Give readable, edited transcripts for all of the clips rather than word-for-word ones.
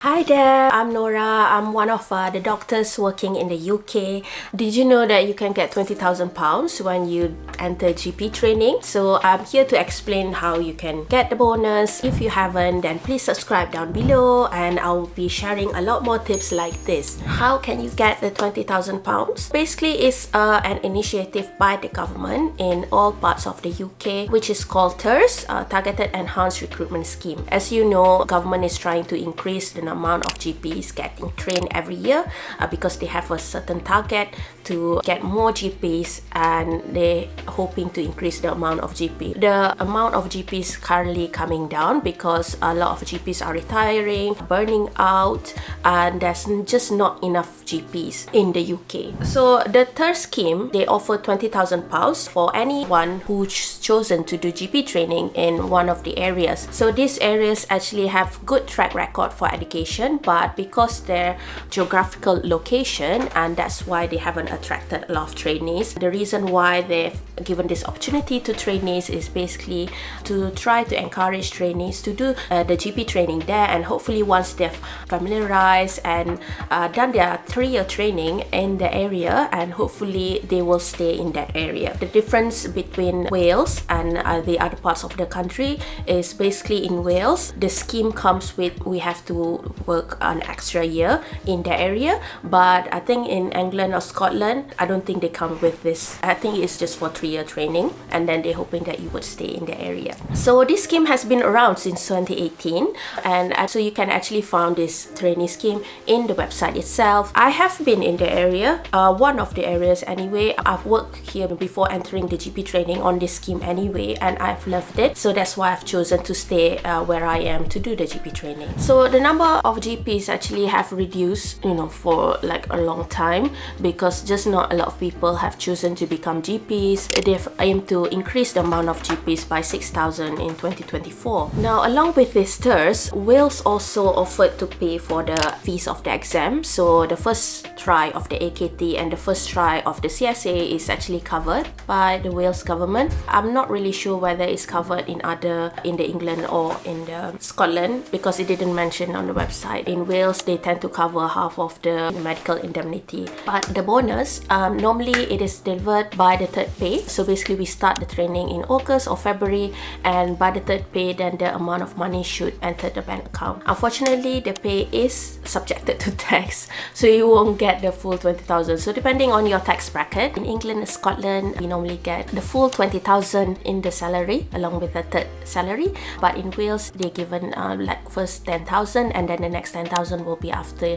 Hi there, I'm Nura. I'm one of the doctors working in the UK. Did you know that you can get £20,000 when you enter GP training? So I'm here to explain how you can get the bonus. If you haven't, then please subscribe down below and I'll be sharing a lot more tips like this. How can you get the £20,000? Basically, it's an initiative by the government in all parts of the UK, which is called TERS, Targeted Enhanced Recruitment Scheme. As you know, government is trying to increase the amount of GPs getting trained every year because they have a certain target to get more GPs and they're hoping to increase the amount of GP. The amount of GPs currently coming down because a lot of GPs are retiring, burning out, and there's just not enough GPs in the UK. So the TERS scheme, they offer £20,000 for anyone who's chosen to do GP training in one of the areas. So these areas actually have good track record for education, but because their geographical location, and that's why they haven't attracted a lot of trainees. The reason why they've given this opportunity to trainees is basically to try to encourage trainees to do the GP training there, and hopefully once they've familiarized and done their 3-year training in the area, and hopefully they will stay in that area. The difference between Wales and the other parts of the country is basically in Wales, the scheme comes with we have to work an extra year in the area, but I think in England or Scotland, I don't think they come with this. I think it's just for 3-year training, and then they're hoping that you would stay in the area. So this scheme has been around since 2018, and so you can actually find this trainee scheme in the website itself. I have been in the area, one of the areas anyway. I've worked here before entering the GP training on this scheme anyway, and I've loved it. So that's why I've chosen to stay where I am to do the GP training. So the number of GPs actually have reduced, for like a long time, because just not a lot of people have chosen to become GPs. They've aimed to increase the amount of GPs by 6,000 in 2024. Now, along with this TERS, Wales also offered to pay for the fees of the exam. So the first try of the AKT and the first try of the CSA is actually covered by the Wales government. I'm not really sure whether it's covered in the England or in the Scotland, because it didn't mention on the website. In Wales, they tend to cover half of the medical indemnity. But the bonus, normally it is delivered by the third pay. So basically we start the training in August or February, and by the third pay, then the amount of money should enter the bank account. Unfortunately, the pay is subjected to tax, so you won't get the full 20,000. So depending on your tax bracket, in England and Scotland, we normally get the full 20,000 in the salary along with the third salary. But in Wales, they're given like first 10,000, and then the next 10,000 will be after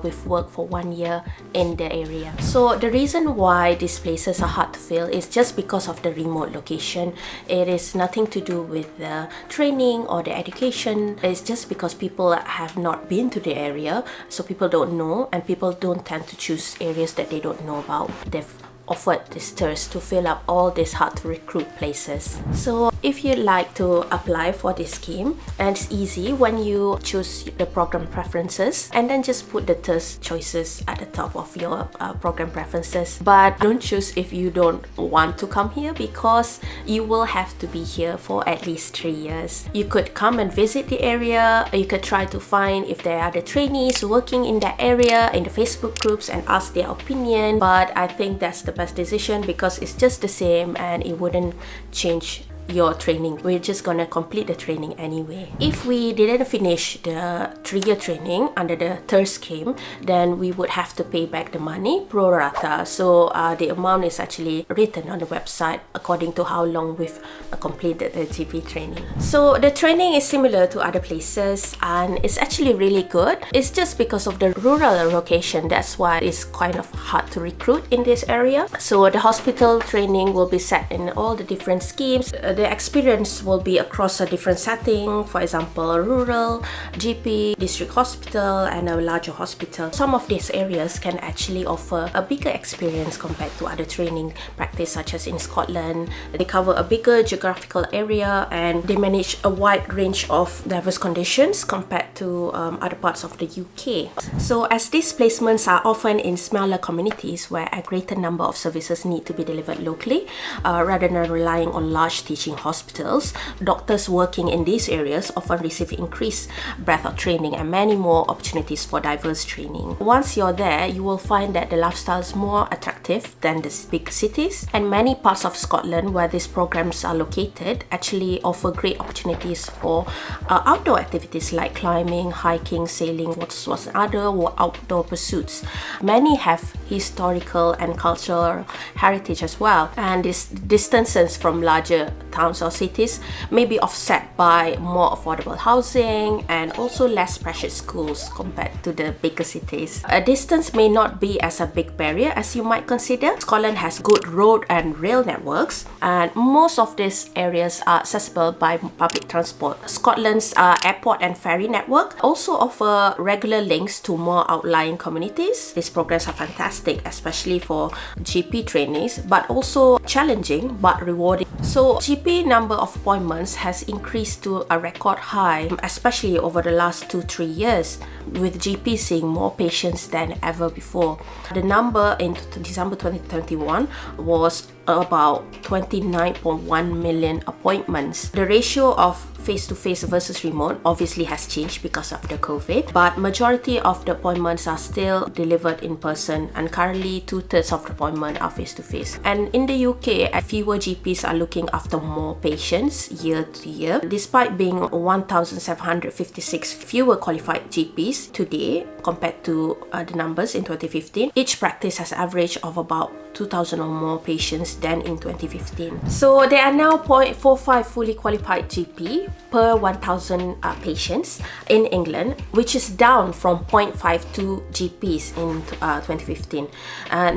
we've worked for 1 year in the area. So the reason why these places are hard to fill is just because of the remote location. It is nothing to do with the training or the education. It's just because people have not been to the area, so people don't know, and people don't tend to choose areas that they don't know about. They've offered this TERS to fill up all these hard to recruit places. So if you'd like to apply for this scheme, and it's easy when you choose the program preferences and then just put the TERS choices at the top of your program preferences. But don't choose if you don't want to come here, because you will have to be here for at least 3 years. You could come and visit the area. You could try to find if there are the trainees working in that area in the Facebook groups and ask their opinion. But I think that's the best decision, because it's just the same and it wouldn't change your training. We're just gonna complete the training anyway. If we didn't finish the 3-year training under the TERS scheme, then we would have to pay back the money pro rata. So the amount is actually written on the website according to how long we've completed the GP training. So the training is similar to other places, and it's actually really good. It's just because of the rural location, that's why it's kind of hard to recruit in this area. So the hospital training will be set in all the different schemes. The experience will be across a different setting, for example, a rural, GP, district hospital, and a larger hospital. Some of these areas can actually offer a bigger experience compared to other training practice, such as in Scotland. They cover a bigger geographical area and they manage a wide range of diverse conditions compared to other parts of the UK. So as these placements are often in smaller communities where a greater number of services need to be delivered locally, rather than relying on large teaching teaching hospitals, doctors working in these areas often receive increased breadth of training and many more opportunities for diverse training. Once you're there, you will find that the lifestyle is more attractive than the big cities, and many parts of Scotland where these programs are located actually offer great opportunities for outdoor activities like climbing, hiking, sailing, water sports, and other outdoor pursuits. Many have historical and cultural heritage as well, and these distances from larger towns or cities may be offset by more affordable housing and also less pressured schools compared to the bigger cities. A distance may not be as a big barrier as you might consider. Scotland has good road and rail networks, and most of these areas are accessible by public transport. Scotland's airport and ferry network also offer regular links to more outlying communities. These programs are fantastic, especially for GP trainees, but also challenging but rewarding. So GP number of appointments has increased to a record high, especially over the last 2-3 years, with GP seeing more patients than ever before. The number in December 2021 was about 29.1 million appointments. The ratio of face-to-face versus remote obviously has changed because of the COVID, but majority of the appointments are still delivered in person, and currently 2/3 of the appointment are face-to-face. And in the UK, fewer GPs are looking after more patients year to year. Despite being 1,756 fewer qualified GPs today compared to the numbers in 2015, each practice has average of about 2,000 or more patients than in 2015. So there are now 0.45 fully qualified GP per 1,000 patients in England, which is down from 0.52 GPs in 2015.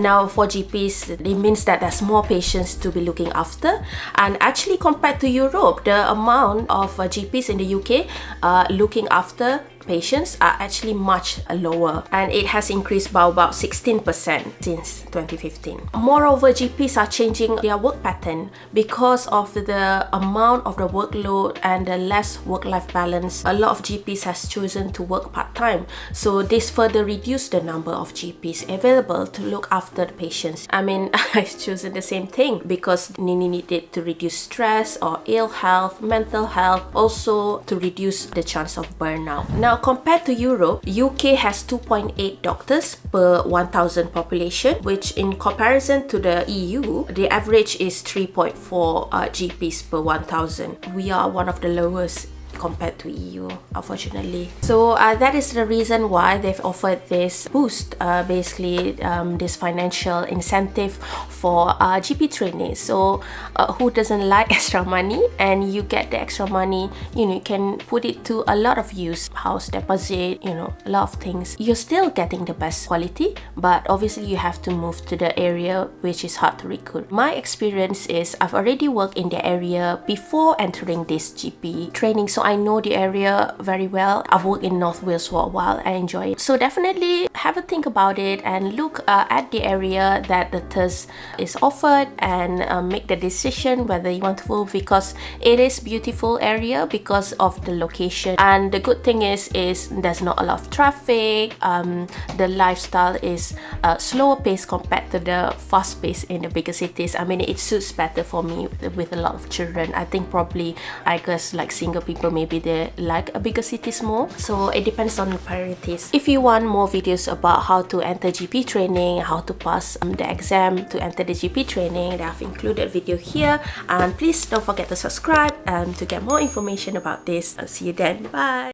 Now for GPs, it means that there's more patients to be looking after, and actually compared to Europe, the amount of GPs in the UK looking after patients are actually much lower, and it has increased by about 16% since 2015. Moreover, GPs are changing their work pattern because of the amount of the workload and the less work-life balance. A lot of GPs has chosen to work part-time, so this further reduced the number of GPs available to look after the patients. I mean, I've chosen the same thing because Nini needed to reduce stress or ill health, mental health, also to reduce the chance of burnout. Now, compared to Europe, UK has 2.8 doctors per 1,000 population, which in comparison to the EU, the average is 3.4 GPs per 1,000. We are one of the lowest compared to EU, unfortunately. So that is the reason why they've offered this boost, basically this financial incentive for GP trainees. So who doesn't like extra money? And you get the extra money, you can put it to a lot of use, house deposit, a lot of things. You're still getting the best quality, but obviously you have to move to the area which is hard to recruit. My experience is I've already worked in the area before entering this GP training, so I know the area very well. I've worked in North Wales for a while. I enjoy it. So definitely have a think about it and look at the area that the TERS is offered, and make the decision whether you want to move, because it is beautiful area because of the location. And the good thing is there's not a lot of traffic. The lifestyle is slower pace compared to the fast pace in the bigger cities. I mean, it suits better for me with a lot of children. I think probably, I guess, like single people, maybe they like a bigger cities more. So it depends on the priorities. If you want more videos about how to enter GP training, how to pass the exam to enter the GP training, I've included a video here, and please don't forget to subscribe to get more information about this. I'll see you then. Bye.